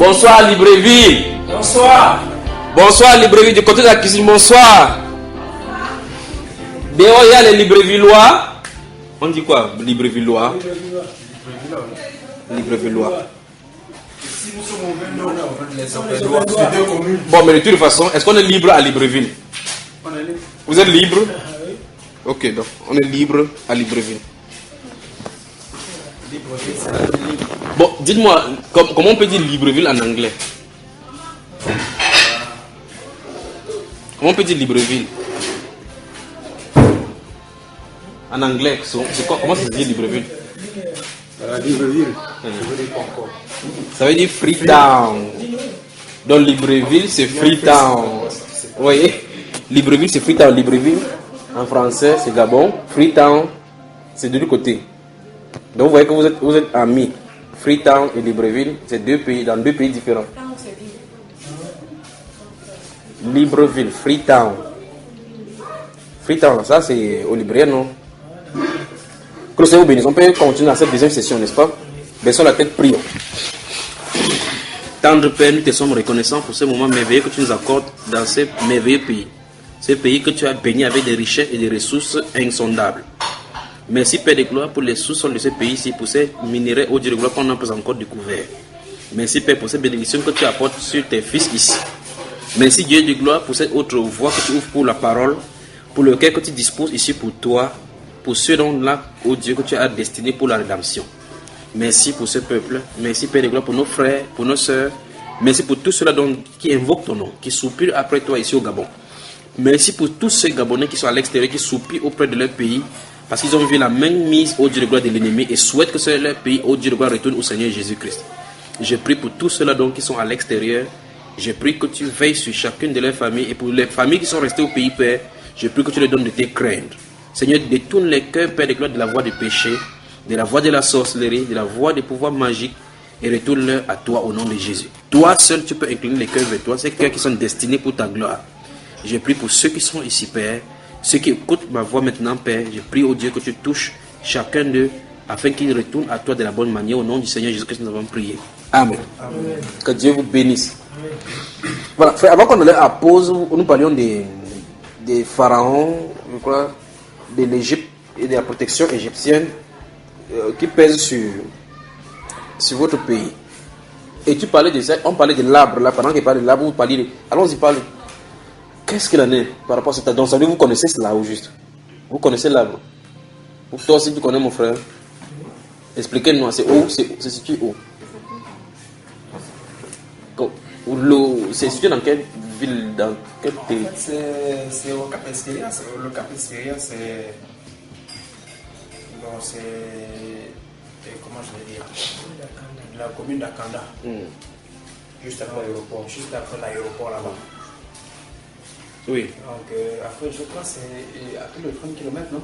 Bonsoir Libreville. Bonsoir. Bonsoir Libreville du côté de la cuisine. Bonsoir. Dehors il y a les Librevillois. On dit quoi? Librevillois. Librevillois. Bon, mais de toute façon, est-ce qu'on est libre à Libreville? Vous êtes libre? Ok, donc on est libre à Libreville. Bon, dites-moi, comment on peut dire Libreville en anglais? Comment on peut dire Libreville? En anglais, c'est quoi? Comment ça se dit Libreville? Libreville. Ça veut dire Freetown. Donc Libreville, c'est Freetown. Vous voyez? Libreville, c'est Freetown. Libreville, en français, c'est Gabon. Freetown, c'est de l'autre côté. Donc vous voyez que vous êtes amis. Freetown et Libreville, c'est deux pays, dans deux pays différents. Libreville, Freetown. Freetown, ça c'est au Libreville, non? Que le Seigneur vous bénisse. On peut continuer dans cette deuxième session, n'est-ce pas? Baissons la tête, prions. Tendre Père, nous te sommes reconnaissants pour ce moment merveilleux que tu nous accordes dans ce merveilleux pays. Ce pays que tu as béni avec des richesses et des ressources insondables. Merci Père de gloire pour les sous-sols de ce pays-ci, pour ces minéraux au Dieu de gloire qu'on n'a pas encore découvert. Merci Père pour ces bénédictions que tu apportes sur tes fils ici. Merci Dieu de gloire pour cette autre voie que tu ouvres pour la parole, pour lequel que tu disposes ici pour toi, pour ceux dont-là, ô Dieu, que tu as destiné pour la rédemption. Merci pour ce peuple. Merci Père de gloire pour nos frères, pour nos sœurs. Merci pour tous ceux-là qui invoquent ton nom, qui soupirent après toi ici au Gabon. Merci pour tous ces Gabonais qui sont à l'extérieur, qui soupirent auprès de leur pays, parce qu'ils ont vu la main mise au Dieu de gloire de l'ennemi et souhaitent que leur pays, au Dieu de gloire, retourne au Seigneur Jésus-Christ. Je prie pour tous ceux-là qui sont à l'extérieur. Je prie que tu veilles sur chacune de leurs familles, et pour les familles qui sont restées au pays, Père, je prie que tu leur donnes de tes craindre. Seigneur, détourne les cœurs, Père de gloire, de la voie du péché, de la voie de la sorcellerie, de la voie des pouvoirs magiques, et retourne-leur à toi au nom de Jésus. Toi seul, tu peux incliner les cœurs vers toi, ces cœurs qui sont destinés pour ta gloire. Je prie pour ceux qui sont ici, Père, ceux qui écoutent ma voix maintenant, Père. Je prie au Dieu que tu touches chacun d'eux, afin qu'ils retournent à toi de la bonne manière. Au nom du Seigneur Jésus-Christ, nous avons prié. Amen. Amen. Que Dieu vous bénisse. Voilà, frère, avant qu'on allait à pause, nous parlions des pharaons, je crois, de l'Égypte et de la protection égyptienne qui pèse sur votre pays. Et tu parlais de ça, on parlait de l'arbre là, pendant qu'il parlait de l'arbre, vous parliez de... Allons-y parler. Qu'est-ce qu'il en est par rapport à cette donc, vous connaissez cela ou juste? Vous connaissez l'arbre? Ou toi aussi tu connais mon frère? Expliquez-nous, c'est où? C'est situé où? C'est situé dans quelle ville? Dans quel pays? En fait, c'est au Cap Esqueria. Le Cap Esqueria, c'est. Bon, c'est. Comment je vais dire? La commune d'Akanda. Juste après l'aéroport. Juste après l'aéroport là-bas. Oui. Donc, après, je crois que c'est à plus de 30 km, non?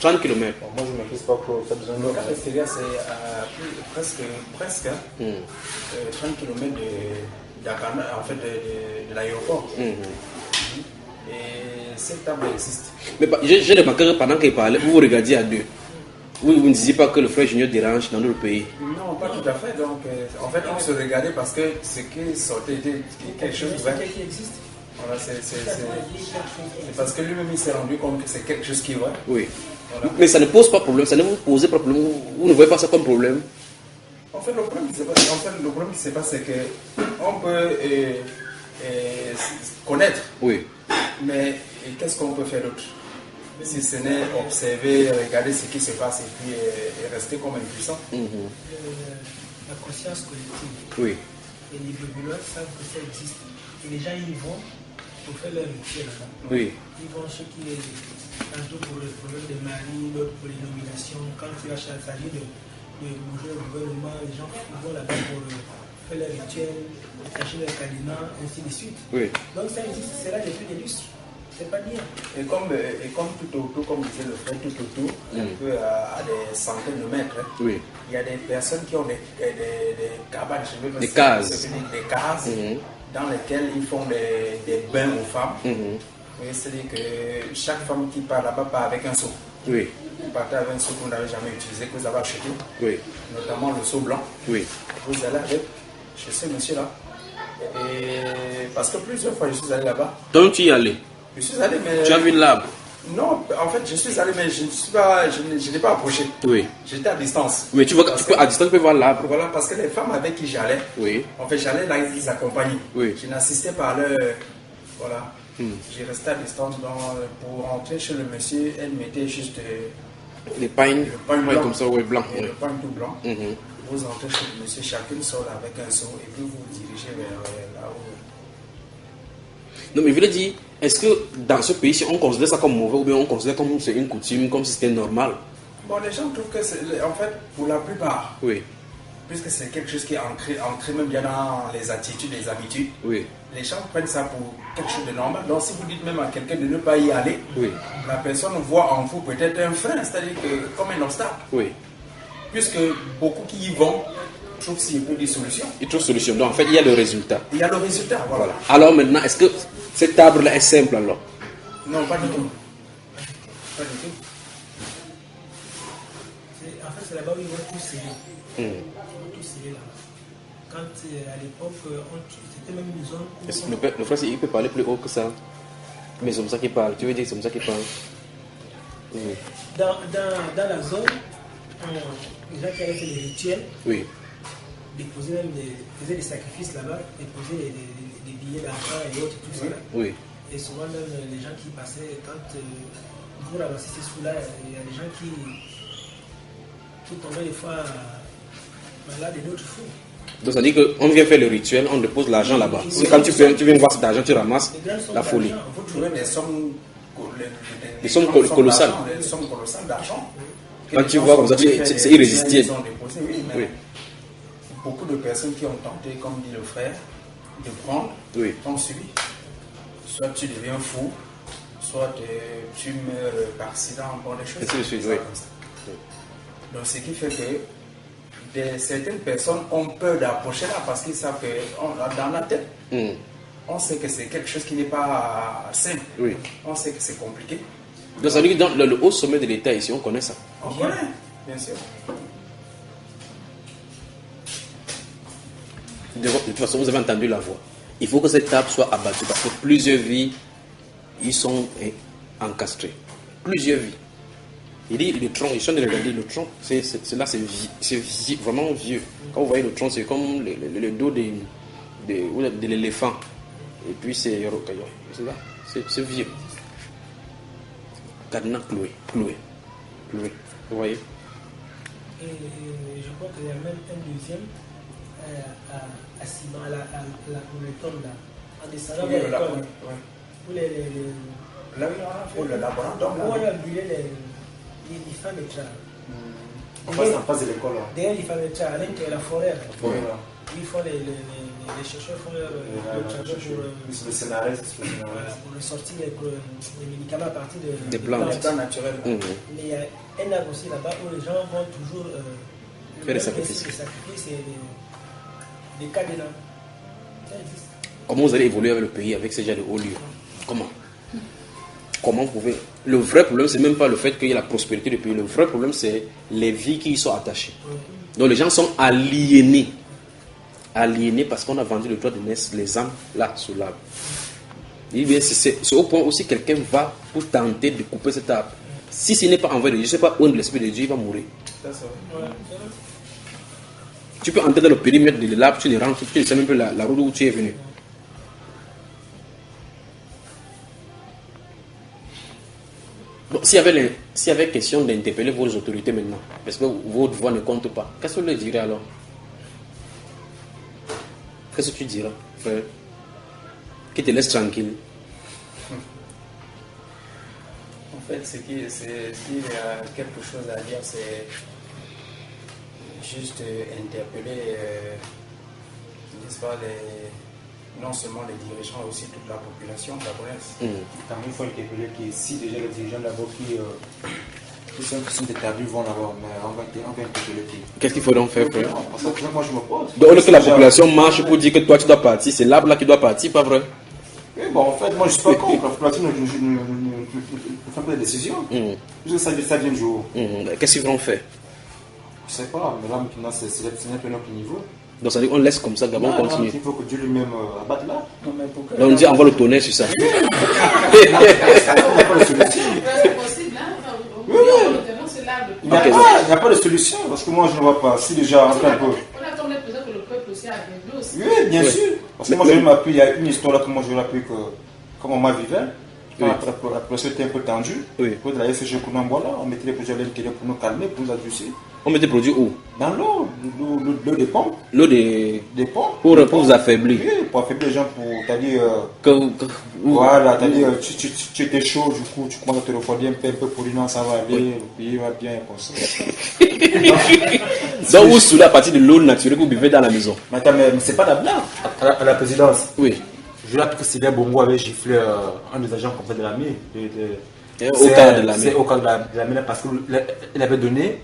30 km. Bon, moi, je ne maîtrise pas trop. Ça besoin de. Le Cap Esqueria, c'est presque 30 km d'Akanda, en fait, de l'aéroport. Et cette table existe. Mais j'ai remarqué que pendant qu'il parlait, vous regardiez à deux. Vous ne disiez pas que le frère Junior dérange dans notre pays. Non, pas tout à fait. Donc, en fait, on se regardait parce que ce qui sortait était quelque chose qui existe. Voilà, c'est parce que lui-même il s'est rendu compte que c'est quelque chose qui va. Oui. Voilà. Mais ça ne pose pas problème, ça ne vous pose pas problème. Vous ne voyez pas ça comme problème? En fait, le problème qui se passe, c'est qu'on peut connaître. Oui. Mais qu'est-ce qu'on peut faire d'autre? Si ce n'est observer, regarder ce qui se passe et puis rester comme impuissant. La conscience collective. Oui. Et les Librevillois savent que ça existe. Et les gens y vont pour faire leur rituel là-bas. Oui. Ils vont ceux qui tantôt pour le problème de mari, d'autres pour les nominations. Quand tu as choisi de bouger le gouvernement, les gens vont là-bas pour faire leur rituel, cacher leur cadenas, ainsi de suite. Oui. Donc ça existe, c'est là depuis des lustres. C'est pas bien. Et comme tout autour, comme disait le frère, tout autour, un peu à des centaines de mètres, oui. Il y a des personnes qui ont des cabanes, des cases, dans lesquelles ils font des bains aux femmes. Oui, c'est-à-dire que chaque femme qui part là-bas part avec un seau. Oui. Vous partez avec un seau que vous n'avez jamais utilisé, que vous avez acheté. Oui. Notamment le seau blanc. Oui. Vous allez avec chez ce monsieur-là. Et parce que plusieurs fois, je suis allé là-bas. Donc tu y es allé? Je suis allé, mais... Tu as vu l'arbre? Non, en fait, je suis allé, mais je n'ai pas approché. Oui. J'étais à distance. Mais tu vois, à distance, tu peux voir l'arbre. Voilà, parce que les femmes avec qui j'allais, oui. En fait, j'allais là, ils les accompagner. Oui. Je n'assistais pas à leur... Voilà. J'ai resté à distance pour rentrer chez le monsieur, elle mettait juste... Les pagnes, le pain blanc. comme ça, oui, blanc. Le pain tout blanc. Vous entrez chez le monsieur, chacune sort avec un seau et puis vous vous dirigez vers là-haut. Non, mais je voulais dire, est-ce que dans ce pays, si on considère ça comme mauvais ou bien on considère comme c'est une coutume, comme si c'était normal? Bon, les gens trouvent que c'est, en fait, pour la plupart, oui. Puisque c'est quelque chose qui est ancré même bien dans les attitudes, les habitudes, oui. Les gens prennent ça pour quelque chose de normal. Donc si vous dites même à quelqu'un de ne pas y aller, oui. La personne voit en vous peut-être un frein, c'est-à-dire que comme un obstacle. Oui. Puisque beaucoup qui y vont trouvent s'il peut des solutions. Ils trouvent solution. Donc en fait, il y a le résultat. Il y a le résultat, voilà. Alors maintenant, est-ce que cet arbre-là est simple alors? Non, pas du tout. Pas du tout. En fait, c'est là-bas où ils vont tous sceller. Ils vont tous sceller là-bas. Quand à l'époque, c'était même une zone où... Le frère, il peut parler plus haut que ça. Mais c'est comme ça qu'il parle. Tu veux dire que c'est comme ça qu'il parle? Oui. Dans la zone, les gens qui avaient fait des rituels, oui. faisaient des sacrifices là-bas, déposaient des billets d'argent et autres, tout ça. Oui. Et souvent même les gens qui passaient, quand vous ramassez ces sous-là, il y a des gens qui tombaient des fois malades et d'autres fous. Donc ça dit qu'on vient faire le rituel, on dépose l'argent là-bas. Quand tu viens voir cet argent, tu ramasses la folie. Vous trouvez des sommes, colossales. Des sommes colossales d'argent. Quand tu vois comme ça, c'est irrésistible. Oui, mais beaucoup de personnes qui ont tenté, comme dit le frère, de prendre, ont subi. Soit tu deviens fou, soit tu meurs par accident, bon, des choses comme ça. Donc ce qui fait que certaines personnes ont peur d'approcher là parce qu'ils savent que dans la tête, on sait que c'est quelque chose qui n'est pas simple. Oui. On sait que c'est compliqué. Donc ça veut dire que dans le haut sommet de l'État ici, on connaît ça. On connaît, bien sûr. De toute façon, vous avez entendu la voix. Il faut que cette table soit abattue parce que plusieurs vies, ils sont encastrés. Plusieurs vies. Il dit le tronc, je suis en train de regarder le tronc, c'est vraiment vieux. Quand vous voyez le tronc, c'est comme le dos de l'éléphant. Et puis c'est là, c'est vieux. Cadenas cloué. Vous voyez? Et je crois qu'il y a même un deuxième à Simon, à la tombe là. En descendant vers l'école. Là où on a fait le laboratoire. Où on a brûlé les femmes et en face de l'école. Derrière les femmes et à l'intérieur de la forêt. Ils font les chercheurs font leur pour sortir les médicaments à partir des plantes naturelles. Mais il y a un arbre aussi là-bas où les gens vont toujours faire des sacrifices. Des cadenas. Comment vous allez évoluer avec le pays avec ces gens de hauts lieux? Comment vous pouvez... Le vrai problème, c'est même pas le fait qu'il y ait la prospérité du pays. Le vrai problème, c'est les vies qui y sont attachées. Donc les gens sont aliénés. Aliénés parce qu'on a vendu le droit de naissance, les âmes, là, sous l'arbre. C'est au point aussi quelqu'un va pour tenter de couper cet arbre. Si ce n'est pas envers Dieu, je ne sais pas où l'Esprit de Dieu, il va mourir. Tu peux entrer dans le périmètre de l'arbre, tu les rentres, tu ne sais même pas la route où tu es venu. Bon, s'il y avait question d'interpeller vos autorités maintenant, parce que votre voix ne compte pas, qu'est-ce que vous leur direz alors? Qu'est-ce que tu diras, frère? Qui te laisse tranquille. En fait, s'il y a quelque chose à dire, c'est juste interpeller, n'est-ce pas, non seulement les dirigeants, mais aussi toute la population gabonaise. Quand il faut interpeller que si déjà les dirigeants d'abord qui sont établis vont là-bas, mais on va interpeller qui. Qu'est-ce qu'il faut donc faire, frère? Parce que moi je me pose. Donc, que la population marche pour dire que toi tu dois partir, c'est l'arbre là qui doit partir, pas vrai? Oui, bon, en fait, moi je suis pas contre. La population ne fait pas de décision. Parce que ça vient du haut. Qu'est-ce qu'ils vont faire? Je sais pas, mais là maintenant c'est un peu notre niveau. Donc ça veut dire qu'on laisse comme ça Gabon Non, continuer. il faut que Dieu lui-même abatte là. Non, mais pourquoi Donc on dit envoie le tonnerre sur ça. C'est possible, hein? Il n'y a pas de solution, parce que moi je ne vois pas. Si déjà, enfin, un peu. On attend le président que le peuple aussi a bien aussi. Oui, bien sûr. Parce que moi, je m'appuie, il y a une histoire là que moi je m'appuie que comment moi vivait. Oui. Après, c'était un peu tendu. Oui. Pour la SG Kounambola, on mettait les produits à l'intérieur pour nous calmer, pour nous adoucir. On met des produits où? Dans l'eau des pompes. L'eau des Pompes. pour vous affaiblir. Oui, pour affaiblir les gens, pour, c'est-à-dire, Où? voilà, c'est-à-dire, tu étais chaud, du coup, tu commences à te refroidir un peu pour dire non, ça va aller, le pays va bien, comme ça. Donc vous saoulez à partir de l'eau naturelle que vous buvez dans la maison. Mais attends, mais c'est pas la blague. À la présidence, Oui. je rappelle que Sylvain Bongo avait giflé un des agents comme ça de l'armée. Au cadre de l'armée. C'est au cadre de l'armée parce qu'il avait donné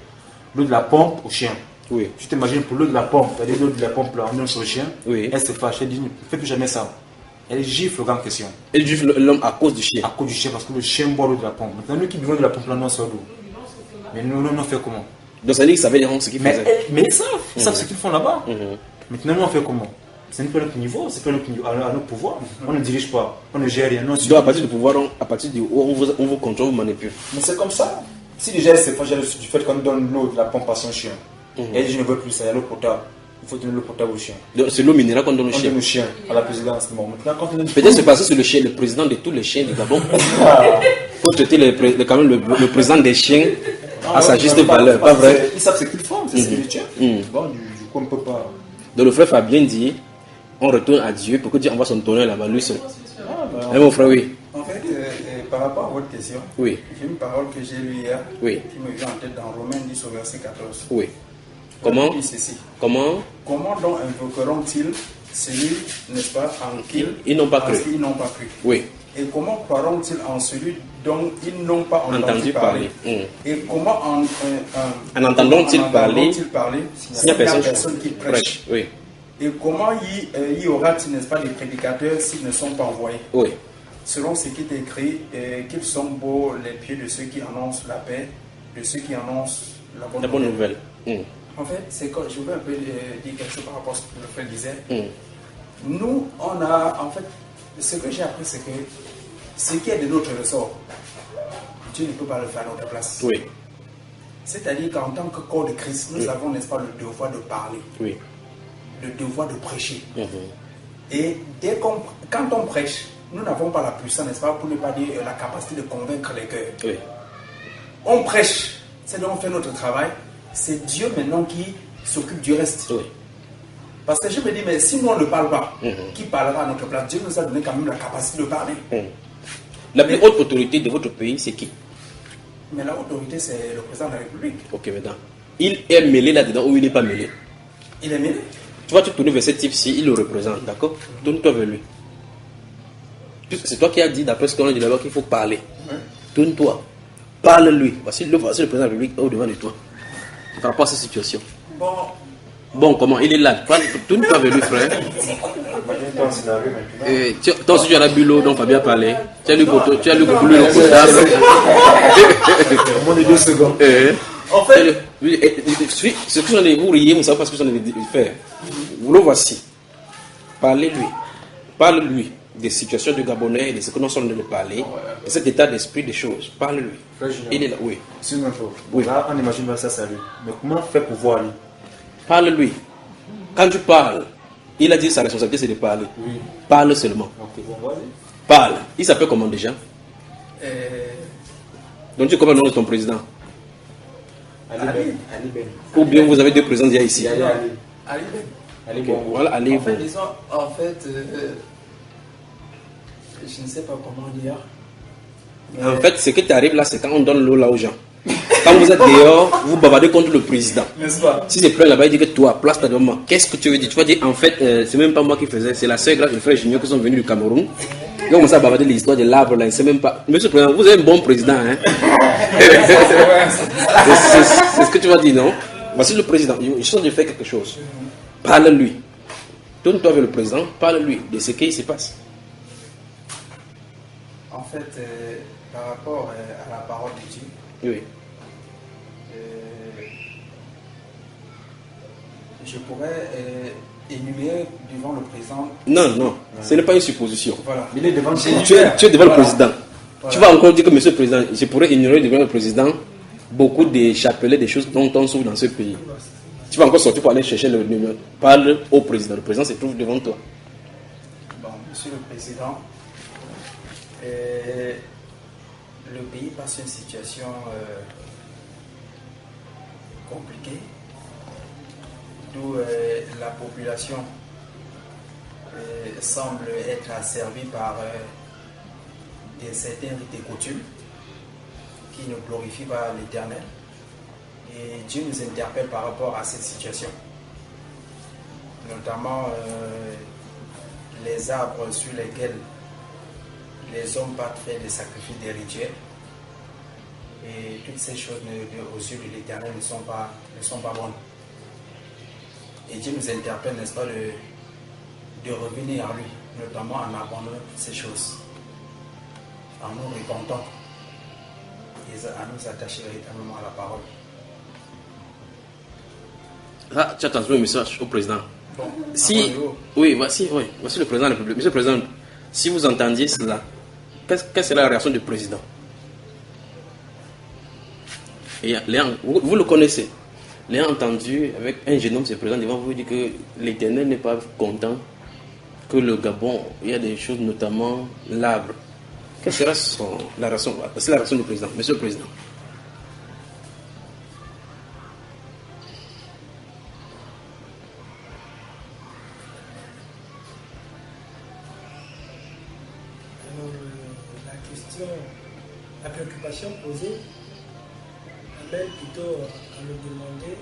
l'eau de la pompe au chien. Oui. Tu t'imagines pour l'eau de la pompe, c'est-à-dire l'eau de la pompe là, on donne sur le chien. Oui. Elle se fâche, elle dit ne fais plus jamais ça. Elle gifle le gars en question. Elle gifle l'homme à cause du chien. À cause du chien, parce que le chien boit l'eau de la pompe. Maintenant, nous qui buvons de la pompe là, non, c'est l'eau. Mais nous, on fait comment? Donc ça veut dire qu'ils savaient ce qu'ils faisaient. Mais ils savent ce qu'ils font là-bas. Maintenant, nous, on fait comment? C'est pas notre niveau, c'est pas notre niveau, à notre pouvoir. On ne dirige pas, on ne gère rien. Non, Donc à partir du pouvoir, à partir du où on vous contrôle, vous manipule. mais c'est comme ça. Si déjà c'est pas du fait qu'on donne l'eau de la pompe à son chien, et elle dit je ne veux plus ça, il y a l'eau potable. Il faut donner l'eau potable au chien. Donc c'est l'eau minérale qu'on donne au On chien. donne au chien à la présidence. Bon, maintenant, quand on donne Peut-être c'est parce que c'est le chien, le président de tous les chiens du Gabon. Faut traiter quand même le président des chiens à sa juste valeur, pas vrai? Ils savent ce qu'ils font, c'est spirituel. Bon, du coup, on ne peut pas. Donc le frère Fabien dit, on retourne à Dieu pour que Dieu envoie son tonnerre là-bas, lui seul. Mon frère, oui. En fait, par rapport à votre question, Oui. j'ai une parole que j'ai lue hier Oui. qui me vient en tête dans Romains 10 au verset 14. Oui. Comment? Il dit ceci. Comment? Comment donc invoqueront-ils celui, n'est-ce pas, en qui Ils n'ont pas cru. Ils n'ont pas cru. Oui. Et comment croiront-ils en celui dont ils n'ont pas Entendu parler. Et comment En entendant-ils parler s'il n'y a personne qui prêche? Oui. Et comment y aura-t-il, n'est-ce pas, des prédicateurs s'ils ne sont pas envoyés? Oui. Selon ce qui est écrit, qu'ils sont beaux les pieds de ceux qui annoncent la paix, de ceux qui annoncent la bonne nouvelle. En fait, c'est quand je veux un peu dire quelque chose par rapport à ce que le frère disait. Nous, on a, en fait, ce que j'ai appris, c'est que ce qui est de notre ressort, Dieu ne peut pas le faire à notre place. Oui. C'est-à-dire qu'en tant que corps de Christ, nous avons, n'est-ce pas, le devoir de parler, Oui. le devoir de prêcher. Et quand on prêche, nous n'avons pas la puissance, n'est-ce pas, pour ne pas dire la capacité de convaincre les cœurs. Oui. On prêche, c'est donc on fait notre travail. C'est Dieu maintenant qui s'occupe du reste. Oui. Parce que je me dis, mais si nous on ne parle pas, qui parlera à notre place? Dieu nous a donné quand même la capacité de parler. La plus haute autorité de votre pays, c'est qui? Mais la autorité, c'est le président de la République. Ok, maintenant. Il est mêlé là-dedans ou il n'est pas mêlé? Il est mêlé. Tu vois, tu tournes vers ce type-ci, il le représente, d'accord? Tourne-toi vers lui. C'est toi qui as dit, d'après ce qu'on a dit là-bas, qu'il faut parler. Tourne-toi. Parle-lui. Voici le président de la République au-devant de toi. Par rapport à cette situation. Bon, comment? Il est là. Tourne-toi vers lui, frère. Toi aussi, tu as la bulle, donc Fabien a parlé. Tu as lu beaucoup l'eau potable. Au moins de 2 secondes. En fait, ce que j'en ai, vous riez, vous ne savez pas ce que j'en ai dit faire. Vous le voici. Parlez-lui. Parle-lui des situations de Gabonais et de ce que nous sommes en train de parler, de cet état d'esprit des choses. Parle-lui. Il est là, oui. C'est une info. Oui. Là, on imagine ça, ça lui. Mais comment faire pour voir lui? Parle-lui. Quand tu parles, il a dit sa responsabilité c'est de parler. Oui. Parle seulement. Ok, bon, vas-y. Parle. Il s'appelle comment déjà? Donc tu connais le nom de ton président? Ali Ben. Ou bien vous avez deux présidents déjà ici? Ali. Ali Ben. Ali Ok, Bongo. voilà, allez, En fait, vous. disons, en fait, je ne sais pas comment dire. Mais En fait, ce qui t'arrive là, c'est quand on donne l'eau là aux gens. Quand vous êtes dehors, vous bavardez contre le président. n'est-ce pas? Si c'est plein là-bas, il dit que toi, place ta demande. Qu'est-ce que tu veux dire? Tu vas dire, en fait, c'est même pas moi qui faisais, c'est la sœur et le frère Junior qui sont venus du Cameroun. Ils ont commencé à bavarder l'histoire de l'arbre là, c'est même pas. Monsieur le président, vous êtes un bon président, hein? C'est ce que tu vas dire, non? Voici le président, il sont de faire quelque chose. Parle-lui. Tourne-toi vers le président, parle-lui de ce qui se passe. En fait, par rapport à la parole de Dieu, Oui. je pourrais énumérer devant le président. Non, ce n'est pas une supposition. Voilà. Il est devant Tu es devant le président. Voilà. Tu vas encore dire que monsieur le président, je pourrais ignorer devant le président beaucoup de chapelets, des choses dont on souffre dans ce pays. Tu vas encore sortir pour aller chercher le numéro. Parle au président. Le président se trouve devant toi. Bon, monsieur le président, le pays passe une situation compliquée, d'où la population semble être asservie par certains rites et coutumes qui ne glorifient pas l'Éternel. Et Dieu nous interpelle par rapport à cette situation. Notamment les arbres sur lesquels les hommes partent faire des sacrifices des rituels. Et toutes ces choses aux yeux de l'Éternel ne sont pas bonnes. Et Dieu nous interpelle, n'est-ce pas, de revenir à lui, notamment en abandonnant ces choses, en nous repentant et à nous attacher véritablement à la parole. Ah, tu as transmis le message au président. Bon, Si, oui, voici le président de la République. Monsieur le président, si vous entendiez cela, quelle serait la réaction du président? Et vous le connaissez. L'ayant entendu avec un jeune homme, ce président devant vous dire que l'Éternel n'est pas content, que le Gabon, il y a des choses, notamment l'arbre. Quelle sera la réaction? C'est la réaction du président, monsieur le président. La préoccupation posée amène plutôt à me demander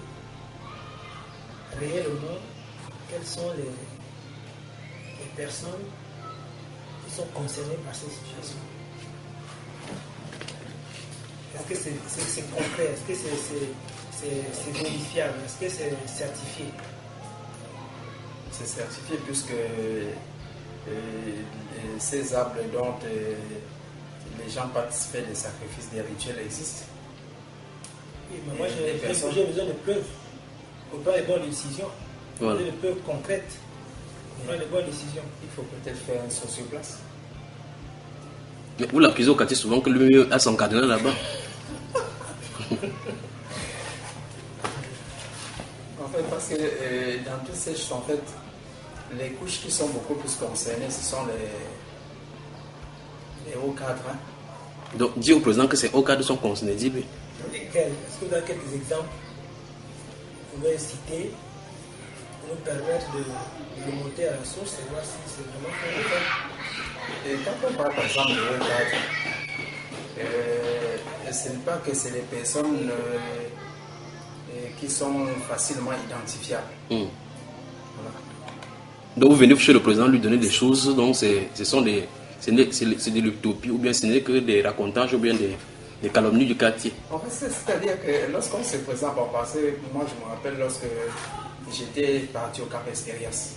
réellement quelles sont les personnes qui sont concernées par cette situation. Est-ce que c'est concret? Est-ce que c'est vérifiable? Est-ce que c'est certifié? C'est certifié puisque ces arbres dont les gens participent des sacrifices des rituels existent. Oui, mais moi j'ai besoin de preuves pour prendre les bonnes décisions. Voilà. Des preuves concrètes pour prendre les bonnes décisions. Il faut peut-être faire un saut sur place. Mais vous l'accusez au quartier souvent que lui a son cardinal là-bas. En fait, parce que dans toutes ces choses, en fait, les couches qui sont beaucoup plus concernées, ce sont les hauts cadres. Hein. Donc, dis au président que ces hauts cadres sont concernés. Dis-lui. Est-ce que vous avez quelques exemples que vous pouvez citer pour nous permettre de monter à la source et voir si c'est vraiment fait? Et quand on parle par exemple de hauts cadres, ce n'est pas que c'est les personnes qui sont facilement identifiables. Voilà. Donc vous venez chez le président lui donner des choses, donc c'est de l'utopie, ou bien ce n'est que des racontages, ou bien des calomnies du quartier. En fait, c'est-à-dire que lorsqu'on se présente en passé, moi je me rappelle lorsque j'étais parti au Cap Esterias.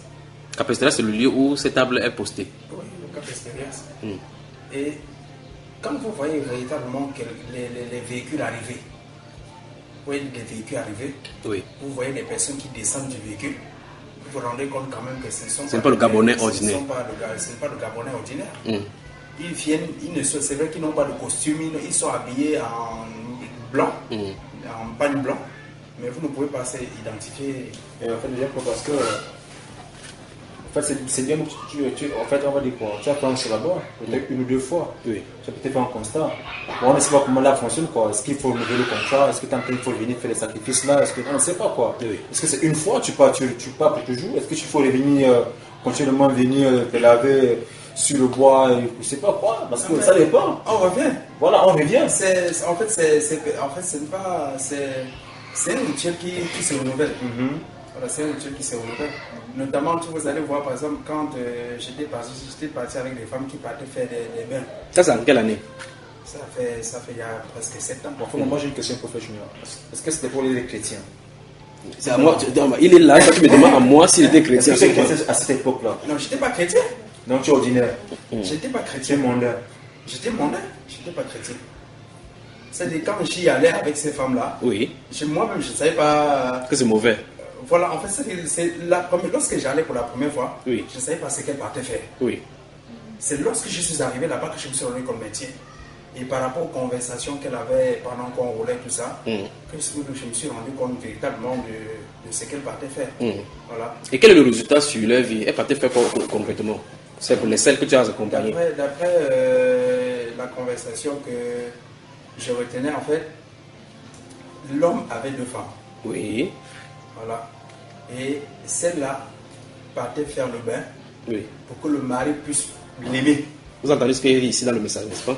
Cap Esterias, c'est le lieu où cette table est postée. Oui, au Cap Esterias. Et quand vous voyez véritablement que les véhicules arriver, oui, vous voyez des personnes qui descendent du véhicule, vous vous rendez compte quand même que ce ne sont pas le Gabonais ordinaire. Ce n'est pas le Gabonais ordinaire. Ils viennent, c'est vrai qu'ils n'ont pas de costume, ils sont habillés en blanc, en pagne blanc, mais vous ne pouvez pas s'identifier. Et en fait, déjà, parce que en fait, c'est bien, en fait, on va dire quoi, tu as fait là-bas, peut-être une ou deux fois, oui. Tu as peut-être fait un constat. Bon, on ne sait pas comment là fonctionne, quoi. Est-ce qu'il faut renouveler le contrat? Est-ce que il faut venir faire les sacrifices là? Est-ce que on ne sait pas, quoi. Oui. Est-ce que c'est une fois, tu pars pour toujours? Est-ce que tu faut revenir, continuellement venir te laver sur le bois, je ne sais pas quoi, parce que ça dépend. On revient. Voilà, on revient. En fait, c'est pas, c'est un rituel qui se renouvelle. Voilà, c'est un rituel qui se renouvelle. Notamment, vous allez voir, par exemple, quand j'étais parti avec des femmes qui partaient faire des bains. Ça, c'est en quelle année? Ça fait il y a presque 7 ans. Bon, moi, j'ai une question professionnelle. Est-ce que c'était pour les chrétiens? C'est à moi, il est là, tu me demandes à moi s'il était chrétien. Est-ce que c'est chrétien à cette époque-là? Non, j'étais pas chrétien. Non, tu es ordinaire. J'étais pas Tu es chrétien. mondain. J'étais mondain, j'étais pas chrétien. C'est-à-dire quand j'y allais avec ces femmes-là, Oui. moi-même je ne savais pas. Que c'est mauvais. Voilà, en fait, lorsque j'allais pour la première fois, Oui. je ne savais pas ce qu'elle partait faire. Oui. C'est lorsque je suis arrivé là-bas que je me suis rendu comme métier. Et par rapport aux conversations qu'elle avait pendant qu'on roulait, tout ça, que je me suis rendu compte véritablement de ce qu'elle partait faire. Voilà. Et quel est le résultat sur leur vie? Elle partait faire quoi concrètement? C'est pour les celles que tu as accompagnées. D'après la conversation que je retenais, en fait, l'homme avait 2 femmes. Oui. Voilà. Et celle-là partait faire le bain Oui. pour que le mari puisse l'aimer. Vous entendez ce qu'il dit ici dans le message, n'est-ce pas?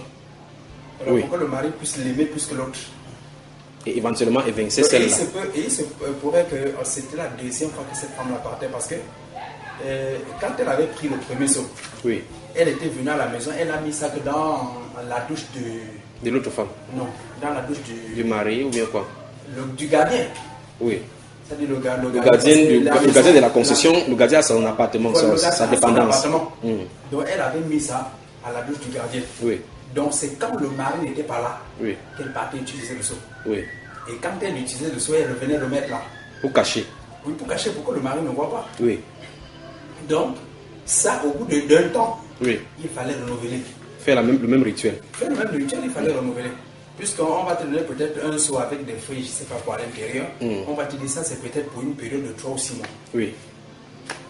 Voilà, Oui. pour que le mari puisse l'aimer plus que l'autre. Et éventuellement évincer Et celle-là. il se pourrait que c'était la deuxième fois que cette femme-là partait parce que quand elle avait pris le premier saut, Oui. elle était venue à la maison, elle a mis ça que dans la douche De l'autre femme. Non, dans la douche Du mari ou bien quoi? du gardien. Oui. C'est-à-dire le gardien de la concession, le gardien a son appartement, voilà, sa dépendance. Donc elle avait mis ça à la douche du gardien. Oui. Donc c'est quand le mari n'était pas là Oui. qu'elle partait utiliser le seau. Oui. Et quand elle utilisait le seau, elle venait le mettre là. Pour cacher. Oui, pour cacher, pour que le mari ne voit pas. Oui. Donc, ça, au bout d'un temps, Oui. il fallait renouveler. Faire le même rituel. Faire le même rituel, il fallait renouveler. Puisqu'on va te donner peut-être un seau avec des feuilles, je ne sais pas quoi à l'intérieur. On va te dire ça, c'est peut-être pour une période de 3 ou 6 mois. Oui.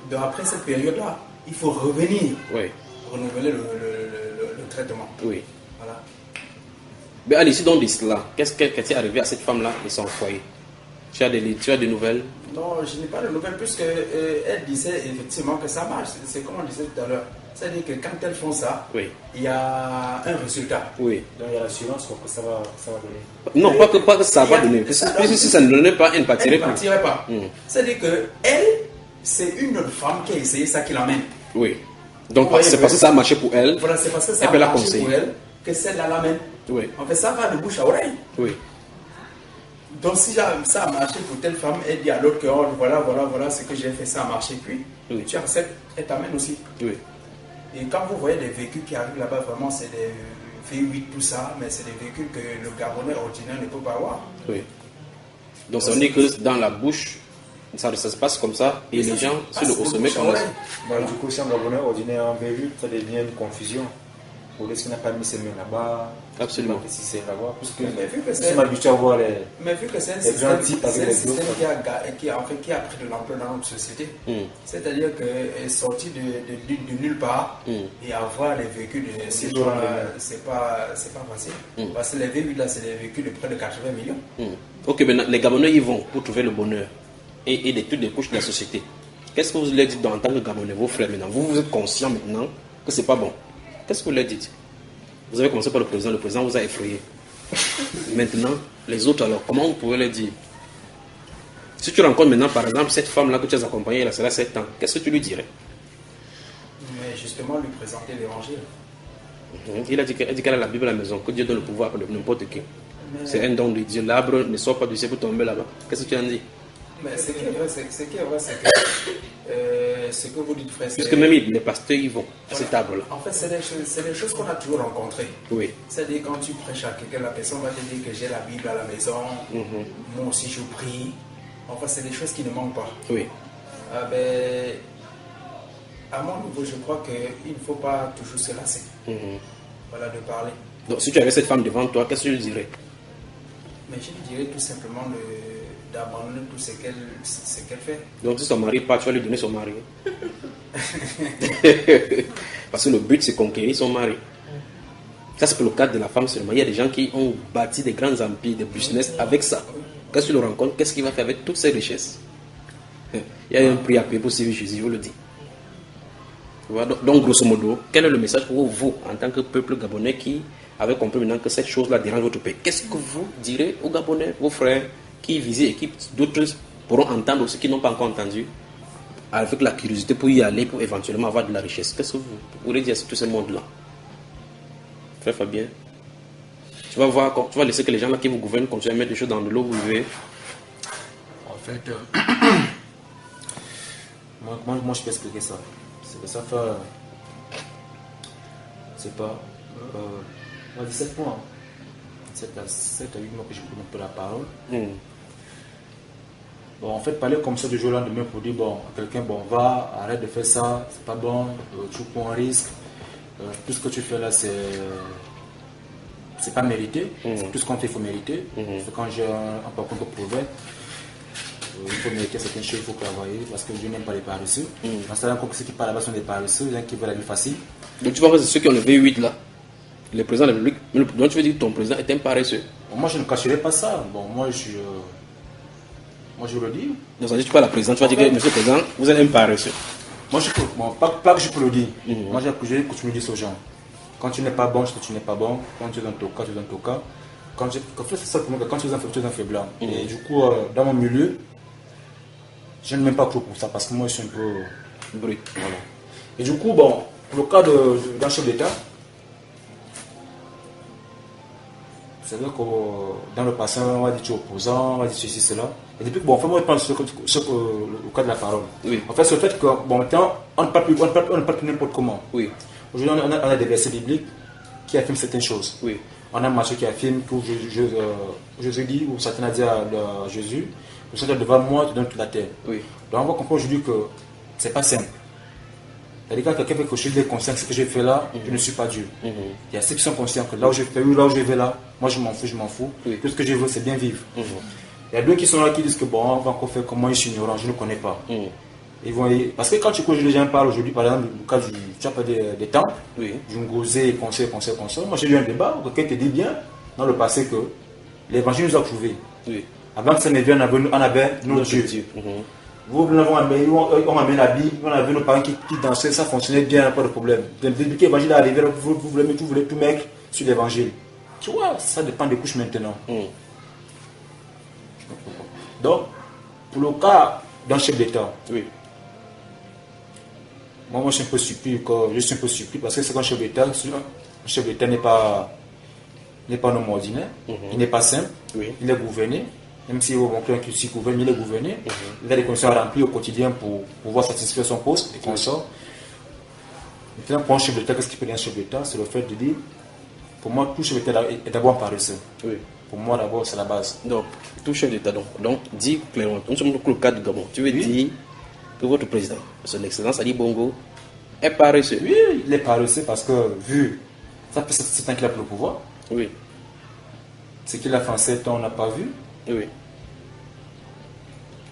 Donc après cette période-là, il faut revenir Oui. renouveler le traitement. Oui. Voilà. Mais à l'issue donc de cela, qu'est-ce qui est arrivé à cette femme-là et son foyer? Tu as des nouvelles? Non, je n'ai pas de nouvelles puisqu'elle disait effectivement que ça marche. C'est comme on disait tout à l'heure. C'est-à-dire que quand elles font ça, Oui. il y a un résultat. Oui. Donc il y a l'assurance que ça va donner. Non, pas que ça va donner. Puisque si ça ne donnait pas, elle ne partirait Elle ne plus. partirait pas. C'est-à-dire que elle, c'est une autre femme qui a essayé ça qui l'amène. Oui. Donc Vous c'est voyez, parce que ça a marché pour elle. Voilà, c'est parce que ça Elle a peut la marché conseiller. pour elle que celle-là l'amène. Oui. En fait, ça va de bouche à oreille. Oui. Donc si ça a marché pour telle femme, elle dit à l'autre que oh, voilà ce que j'ai fait, ça a marché. Puis Oui. tu acceptes, elle t'amène aussi. Oui. Et quand vous voyez des véhicules qui arrivent là-bas, vraiment c'est des V8, tout ça, mais c'est des véhicules que le Gabonais ordinaire ne peut pas avoir. Oui. Donc ça veut dire que dans la bouche, ça se passe comme ça et les gens au sommet commencent. Du coup, si un Gabonais ordinaire en V8, ça devient une confusion. Pour lui qui n'a pas mis ses mains là-bas, Absolument. si c'est là-bas, puisque Mais vu que je suis habitué à voir les. Mais vu que c'est un Les système, grands types avec les qui a pris de l'ampleur dans notre société, c'est-à-dire qu'elle est sortie de nulle part et avoir les véhicules de ces gens-là, c'est pas facile. Parce que les véhicules là, c'est des véhicules de près de 80 millions. Ok, maintenant les Gabonais y vont pour trouver le bonheur et toutes les couches de la société. Qu'est-ce que vous leur dites en tant que Gabonais, vos frères maintenant? Vous êtes conscients maintenant que c'est pas bon. Qu'est-ce que vous leur dites? Vous avez commencé par le président vous a effrayé. Maintenant, les autres alors, comment vous pouvez leur dire? Si tu rencontres maintenant par exemple cette femme-là que tu as accompagnée, elle a 7 ans, qu'est-ce que tu lui dirais? Mais justement, lui présenter l'évangile. Il a dit qu'elle a la Bible à la maison, que Dieu donne le pouvoir à n'importe qui. C'est un don de Dieu. L'arbre ne sort pas du ciel pour tomber là-bas. Qu'est-ce que tu en dis? Mais ce qui est vrai, c'est que ce que vous dites, frère, Puisque même les pasteurs y vont à cet arbre-là. En fait, c'est des choses qu'on a toujours rencontrées. Oui. C'est-à-dire quand tu prêches à quelqu'un, la personne va te dire que j'ai la Bible à la maison, moi aussi je prie. En fait, c'est des choses qui ne manquent pas. Oui. À mon niveau, je crois qu'il ne faut pas toujours se lasser. Voilà, de parler. Donc si tu avais cette femme devant toi, qu'est-ce que tu lui dirais? Mais je lui dirais tout simplement d'abandonner tout ce qu'elle fait. Donc si son mari part, tu vas lui donner son mari. Parce que le but c'est conquérir son mari. Ça c'est pour le cadre de la femme seulement. Il y a des gens qui ont bâti des grands empires, des business avec ça. Quand tu le rencontres, qu'est-ce qu'il va faire avec toutes ces richesses? Il y a un prix à payer pour suivre Jésus, je vous le dis. Donc grosso modo, quel est le message pour vous en tant que peuple gabonais qui avait compris maintenant que cette chose-là dérange votre pays? Qu'est-ce que vous direz aux Gabonais, vos frères qui visitent et qui d'autres pourront entendre aussi qui n'ont pas encore entendu, avec la curiosité pour y aller, pour éventuellement avoir de la richesse? Qu'est-ce que vous voulez dire sur tout ce monde-là? Frère Fabien, tu vas voir, tu vas laisser que les gens là qui vous gouvernent continuent à mettre des choses dans de l'eau, vous vivez. En fait, moi je peux expliquer ça. C'est que ça fait, c'est pas, on va dire 7 mois. 7 à 8 mois que je prends un peu la parole. Bon, en fait, parler comme ça du jour au lendemain pour dire, bon, à quelqu'un, bon, va, arrête de faire ça, c'est pas bon, tu prends un risque, tout ce que tu fais là, c'est pas mérité, tout ce qu'on fait, il faut mériter. Parce que quand j'ai un parcours pour prouver, il faut mériter certaines choses, il faut travailler, parce que je n'aime pas les paresseux. Dans ce cas-là, ceux qui parlent là-bas sont des paresseux, les gens qui veulent la vie facile. Donc tu vois que c'est ceux qui ont le V8 là, le président de la République. Donc tu veux dire que ton président est un paresseux? Bon, moi, je ne cacherai pas ça. Bon, moi, je le dis. Donc ça dit, tu parles à la présidente, tu vas dire que monsieur le président, vous êtes un paresseux. Moi, bon, pas que je peux le dire. Moi, j'ai coutume de dire aux gens. Quand tu n'es pas bon, tu n'es pas bon. Quand tu es dans ton cas, tu es dans ton cas. Quand tu es un faiblard. Et du coup, dans mon milieu, je ne m'aime pas trop pour ça parce que moi, je suis un peu brut. Voilà. Et du coup, bon, pour le cas d'un chef d'État, c'est vrai que dans le passé, on va dire tu es opposant, on va dire ceci, cela. Et depuis que, bon, enfin, moi, je pense le cas de la parole. Oui. En fait, c'est le fait que, bon, maintenant, on ne parle plus n'importe comment. Oui. Aujourd'hui, on a des versets bibliques qui affirment certaines choses. Oui. On a Matthieu qui affirme que Jésus dit, ou Satan a dit à Jésus, le Seigneur devant moi, tu donnes toute la terre. Oui. Donc, on va comprendre aujourd'hui que c'est pas simple. C'est-à-dire quand quelqu'un fait que je suis conscient que ce que j'ai fait là, je ne suis pas Dieu. Il y a ceux qui sont conscients que là où je vais là, moi je m'en fous. Oui. Tout ce que je veux, c'est bien vivre. Il y a d'autres qui sont là qui disent que bon, on va encore faire comment je suis ignorant, je ne connais pas. Ils vont, parce que quand tu écoutes les gens parlent aujourd'hui, par exemple, le cas tu as pas des temples, du Ngosé, conseil. Moi j'ai eu un débat où quelqu'un te dit bien dans le passé que l'évangile nous a prouvé. Avant que ça ne vienne, on avait notre Dieu. Vous, on m'a mis la Bible, on avait nos parents qui dansaient, ça fonctionnait bien, pas de problème. Depuis que l'évangile est arrivé, vous voulez tout mettre sur l'évangile. Tu vois, ça dépend des couches maintenant. Donc, pour le cas d'un chef d'État, moi je suis un peu surpris, parce que c'est qu'un chef d'État, n'est pas un homme ordinaire, il n'est pas simple, il est gouverné. Même si au montré qu'il s'y gouverne, il est gouverné, il a des conditions à remplir au quotidien pour pouvoir satisfaire son poste et qu'on sort. Maintenant, pour un chef d'État, qu'est-ce qui peut être un chef d'État? C'est le fait de dire, pour moi, tout chef d'État est d'abord paresseux. Pour moi, d'abord, c'est la base. Donc, tout chef d'État, donc, dis clairement, nous sommes dans le cadre du Gabon. Tu veux dire que votre président, son excellence Ali Bongo, est paresseux? Oui, il est paresseux parce que, vu, ça fait 7 ans qu'il a pris le pouvoir. Ce qu'il a fait en 7 ans, on n'a pas vu.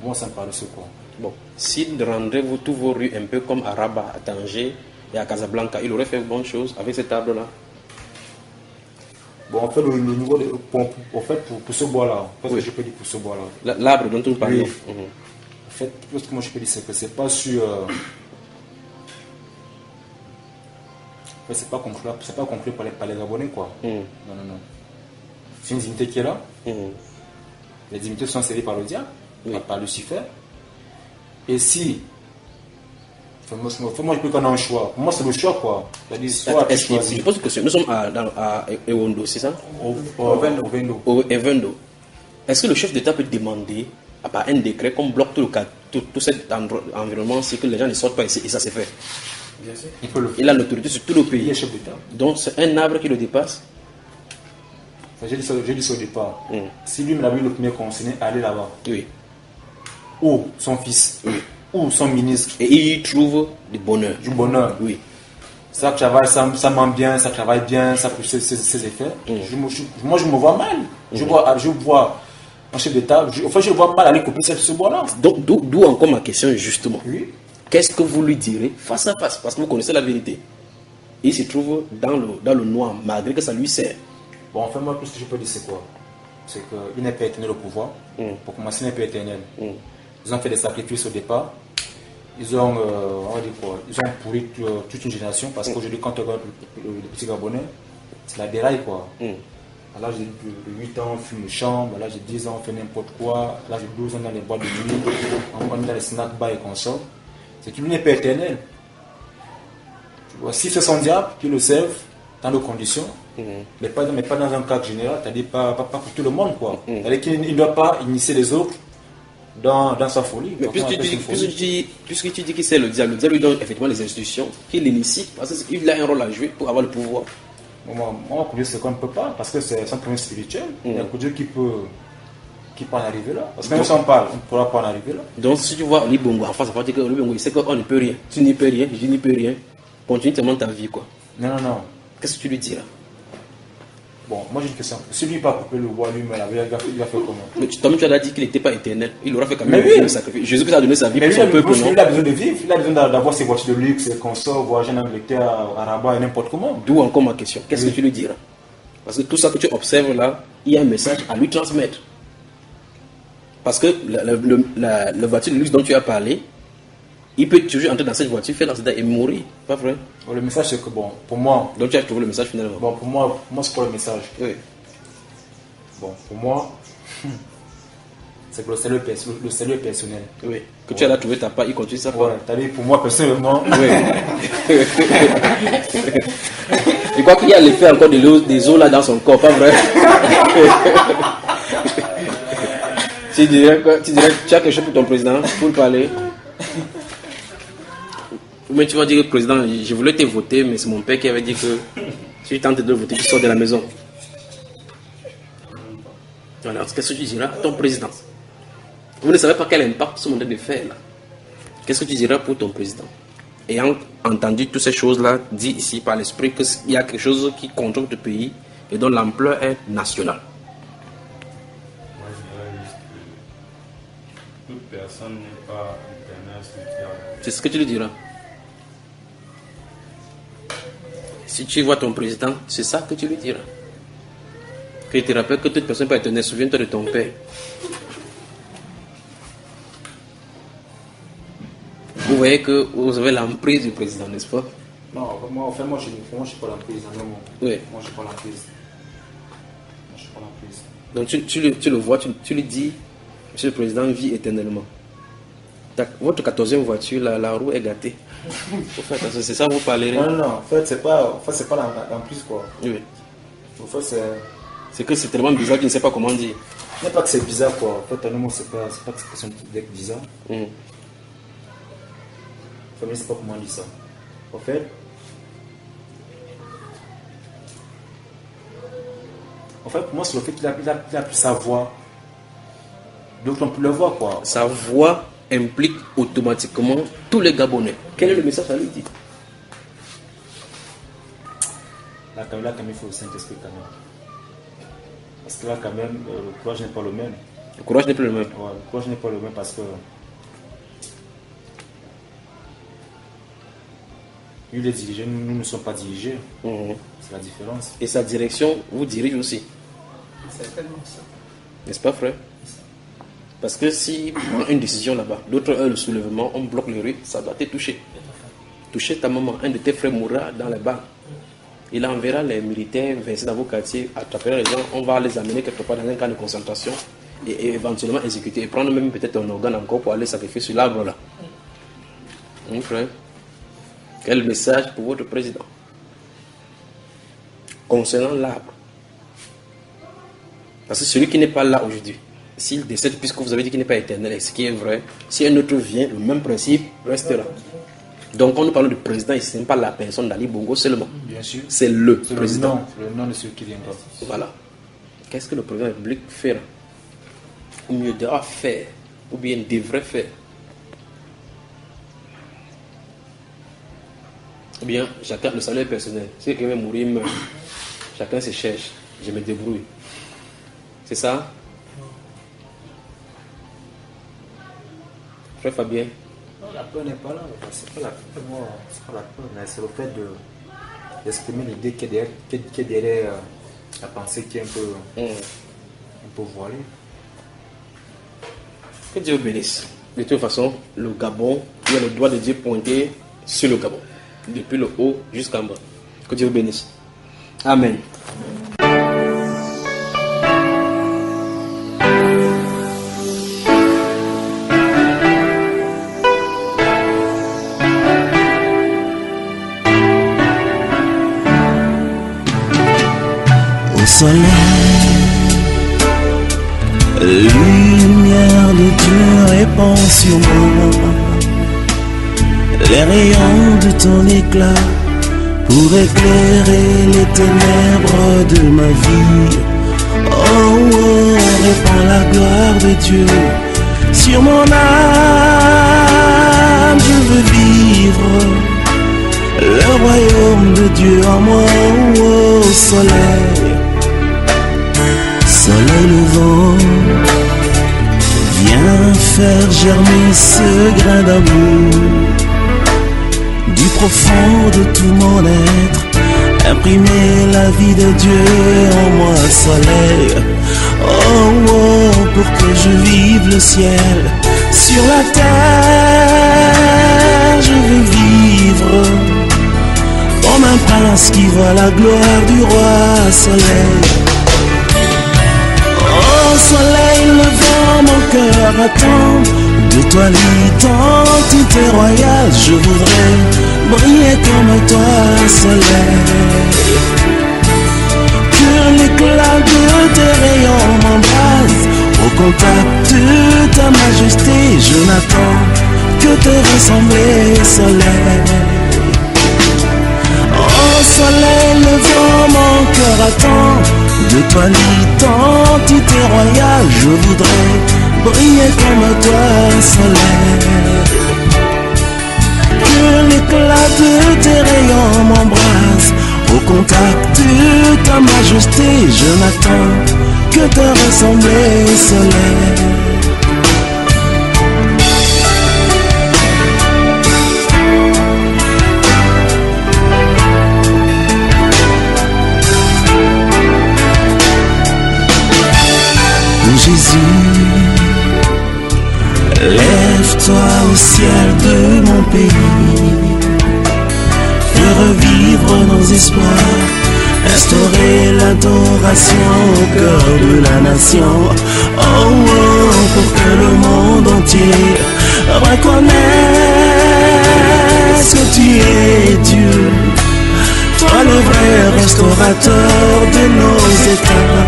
Moi, ça me paraît ce quoi. Bon, s'il rendrait tous vos rues un peu comme à Rabat, à Tanger et à Casablanca, il aurait fait bonne chose avec cet arbre-là. Bon, en fait, le niveau pour ce bois-là, qu'est-ce que je peux dire pour ce bois-là? L'arbre dont on parle. En fait, ce que moi je peux dire, c'est que c'est pas sur. En fait, c'est pas conclu par les Gabonais, quoi. Non. C'est une dignité qui est là. Les divinités sont scellées par le diable, par Lucifer. Et si, moi je peux qu'on a un choix. Pour moi c'est le choix quoi. Je pense que nous sommes à Ewondo, c'est ça? Au Evendo. Est-ce que le chef d'État peut demander, à part un décret, qu'on bloque tout cet environnement, si que les gens ne sortent pas ici et ça se fait? Bien sûr. Il a l'autorité sur tout le pays. Il est chef d'État. Donc c'est un arbre qui le dépasse. J'ai dit ça au départ. Si lui, il a vu le premier concerné, aller là-bas. Ou son fils. Ou son ministre. Et il trouve du bonheur. Ça travaille, ça ment bien, ça travaille bien, ça pousse ses effets. Moi, je me vois mal. Je vois un chef d'État. Je le vois mal aller couper ce bois-là. Donc, d'où encore ma question, justement. Qu'est-ce que vous lui direz face à face? Parce que vous connaissez la vérité. Il se trouve dans le noir, malgré que ça lui sert. Bon, enfin, moi, tout ce que je peux dire, c'est quoi? C'est qu'il n'est pas éternel au pouvoir. Pour commencer, il n'est pas éternel. Ils ont fait des sacrifices au départ. Ils ont, on va dire quoi? Ils ont pourri toute une génération parce qu'aujourd'hui, quand on regarde le petit Gabonais, c'est la déraille, quoi. À l'âge de 8 ans, on fume les chambres. À l'âge de 10 ans, on fait n'importe quoi. À l'âge de 12 ans, on est dans les boîtes de nuit. On est dans les snack bars et qu'on sort. C'est qu'il n'est pas éternel. Tu vois, si c'est son diable qui le servent, dans nos conditions, mais pas dans un cadre général, c'est-à-dire pas pour tout le monde, quoi. C'est-à-dire qu'il ne doit pas initier les autres dans sa folie. Mais puisque tu dis que c'est le diable lui donne effectivement les institutions, qu'il l'initie, parce qu'il a un rôle à jouer pour avoir le pouvoir. Moi, c'est qu'on ne peut pas, parce que c'est un problème spirituel. Il y a que Dieu qui peut qui peut en arriver là. Parce que même si on parle, on ne pourra pas en arriver là. Donc si tu vois Libongo en face, ça veut dire que Libongo il sait qu'on ne peut rien. Tu n'y peux rien, je n'y peux rien. Continue tellement ta vie quoi. Non. Qu'est-ce que tu lui diras? Bon, moi j'ai une question. Si lui n'a pas coupé le bois lui-même, il va faire comment? Mais toi-même tu as dit qu'il n'était pas éternel. Il aura fait quand même le sacrifice. Jésus-Christ a donné sa vie mais pour son peuple, non? Il a besoin de vivre, il a besoin d'avoir ses voitures de luxe, ses consorts, voyager en Angleterre, à Rabat et n'importe comment. D'où encore ma question. Qu'est-ce que tu lui diras? Parce que tout ça que tu observes là, il y a un message à lui transmettre. Parce que la voiture de luxe dont tu as parlé, il peut toujours entrer dans cette voiture, faire l'accident et mourir. Pas vrai? Le message c'est que bon, pour moi... Donc tu as trouvé le message finalement? Bon, pour moi c'est quoi le message? Oui. Bon, pour moi, c'est que le salut est personnel. Oui. Que tu as là trouvé ta part, il continue ça. Ouais, t'as dit pour moi personnellement. Oui. Je crois qu'il y a l'effet encore des eaux là dans son corps, pas vrai? Tu dirais que tu as quelque chose pour ton président, pour le parler? Mais tu vas dire que président, je voulais te voter, mais c'est mon père qui avait dit que si tu tentes de voter, tu sors de la maison. Alors, qu'est-ce que tu diras à ton président? Vous ne savez pas quel impact ce modèle de faire là. Qu'est-ce que tu diras pour ton président? Ayant entendu toutes ces choses-là, dit ici par l'esprit qu'il y a quelque chose qui contrôle le pays et dont l'ampleur est nationale. Moi, je dirais juste que toute personne n'est pas éternelle spirituelle. C'est ce que tu lui diras. Si tu vois ton président, c'est ça que tu lui diras. Que tu te rappelles que toute personne peut être éternelle. Souviens-toi de ton père. Vous voyez que vous avez l'emprise du président, n'est-ce pas? Non, moi je suis pas l'emprise. Oui. Moi je suis pas l'emprise. Donc tu le vois, tu lui dis, Monsieur le Président vit éternellement. Votre 14e voiture, la roue est gâtée. Faut faire attention, c'est ça vous parlerez? Non, en fait c'est pas l'emprise quoi. Oui. En fait c'est que c'est tellement bizarre qu'il ne sait pas comment dire. Ce n'est pas que c'est bizarre quoi. En fait, un c'est pas que c'est question d'être bizarre. Mm. Je ne sais pas comment dire ça. En fait, pour moi, c'est le fait qu'il a pris sa voix. Donc, on peut le voir, quoi. Sa voix implique automatiquement tous les Gabonais. Quel est le message à lui dire? Là, quand même, il faut le Saint-Esprit, quand même. Parce que là, quand même, le courage n'est pas le même. Le courage n'est plus le même. Ouais, le courage n'est pas le même parce que lui, il est dirigé, nous ne sommes pas dirigés. Mm-hmm. C'est la différence. Et sa direction vous dirige aussi. C'est tellement ça. N'est-ce pas, frère? Parce que si on prend une décision là-bas, l'autre a le soulèvement, on bloque les rues, ça doit te toucher. Toucher ta maman, un de tes frères mourra dans les balles. Il enverra les militaires versés dans vos quartiers, attraper les gens, on va les amener quelque part dans un camp de concentration et éventuellement exécuter et prendre même peut-être un organe encore pour aller sacrifier sur l'arbre là. Mon frère, quel message pour votre président concernant l'arbre? Parce que celui qui n'est pas là aujourd'hui, s'il décède, puisque vous avez dit qu'il n'est pas éternel, et ce qui est vrai, si un autre vient, le même principe restera. Donc, quand nous parlons du président, ce n'est pas la personne d'Ali Bongo seulement. Bien sûr. C'est le président. Le nom de celui qui viendra. Voilà. Qu'est-ce que le président de la République fera? Ou mieux devra faire, ou bien devrait faire? Ou bien, chacun, le salut est personnel. Si quelqu'un veut mourir, meurt. Chacun se cherche. Je me débrouille. C'est ça? Frère Fabien? Non, la peur n'est pas là. C'est pas la peur, moi. C'est pas la peur, mais c'est le fait d'exprimer l'idée qui est derrière la pensée qui est un peu voilée. Que Dieu bénisse. De toute façon, le Gabon, il y a le doigt de Dieu pointé sur le Gabon, depuis le haut jusqu'en bas. Que Dieu bénisse. Amen. Au soleil, lumière de Dieu répand sur moi, les rayons de ton éclat pour éclairer les ténèbres de ma vie. Oh, oh, répand la gloire de Dieu sur mon âme. Je veux vivre le royaume de Dieu en moi. Oh, soleil, soleil levant, viens faire germer ce grain d'amour du profond de tout mon être. Imprimer la vie de Dieu en moi, soleil. Oh, oh, pour que je vive le ciel sur la terre. Je veux vivre comme un prince qui voit la gloire du roi, soleil. Oh, soleil levant, mon cœur attend de toi l'étang, tout est royal. Je voudrais briller comme toi, soleil. Que l'éclat de tes rayons m'embrase au contact de ta majesté. Je n'attends que te ressembler, soleil. Oh, soleil levant, mon cœur attend de toi l'identité royale. Je voudrais briller comme toi, soleil. Que l'éclat de tes rayons m'embrase au contact de ta majesté. Je n'attends que te ressembler, soleil. Jésus, lève-toi au ciel de mon pays, fais revivre nos espoirs, instaurer l'adoration au cœur de la nation. Oh, oh, pour que le monde entier reconnaisse que tu es Dieu, toi le vrai restaurateur de nos états.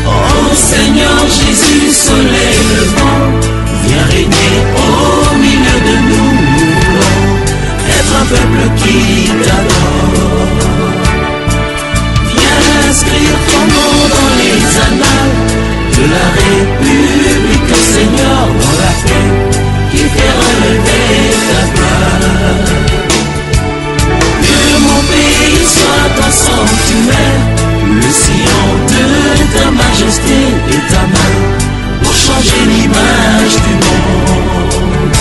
Oh Seigneur Jésus, soleil levant, viens régner au milieu de nous. Nous voulons être un peuple qui t'adore. Viens inscrire ton nom dans les annales de la République, Seigneur, dans la paix qui fait relever ta gloire. Que mon pays soit ton sanctuaire, le sillon de ta majesté et ta main pour changer l'image du monde.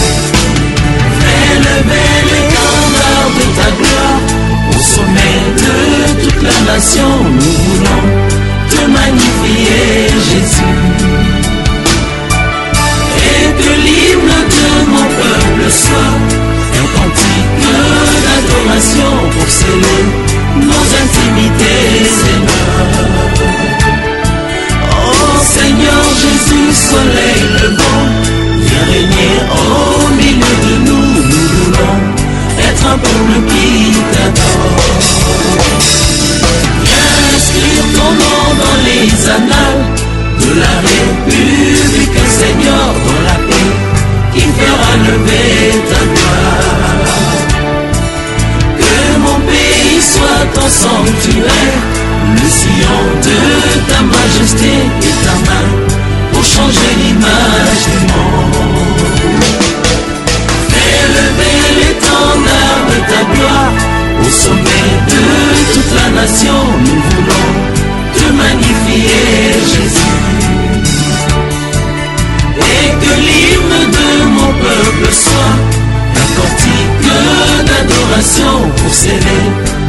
Fais lever l'étendard de ta gloire au sommet de toute la nation. Nous voulons te magnifier, Jésus. Et que l'hymne de mon peuple soit un cantique d'adoration pour sceller nos intimités, Seigneur. Oh Seigneur Jésus, soleil levant, viens régner au milieu de nous. Nous voulons être un peuple qui t'adore. Viens inscrire ton nom dans les annales de la République, Seigneur, dans la paix qui fera lever ta gloire. Que mon pays soit ton sanctuaire, le sillon de ta majesté et ta main pour changer l'image du monde. Fais lever l'étendard de ta gloire au sommet de toute la nation. Nous voulons te magnifier, Jésus. Et que l'hymne de mon peuple soit un cantique d'adoration pour sceller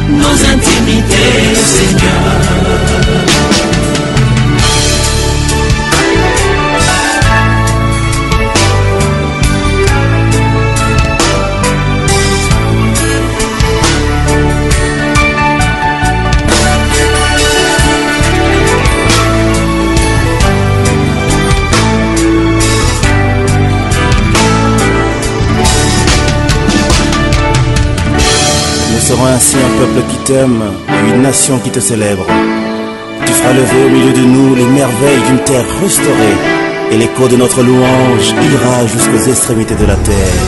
nos intimités, Seigneur. Nous serons ainsi un peuple qui t'aime, une nation qui te célèbre. Tu feras lever au milieu de nous les merveilles d'une terre restaurée, et l'écho de notre louange ira jusqu'aux extrémités de la terre,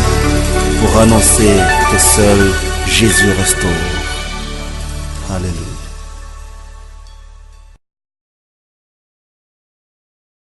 pour annoncer que seul Jésus restaure. Alléluia.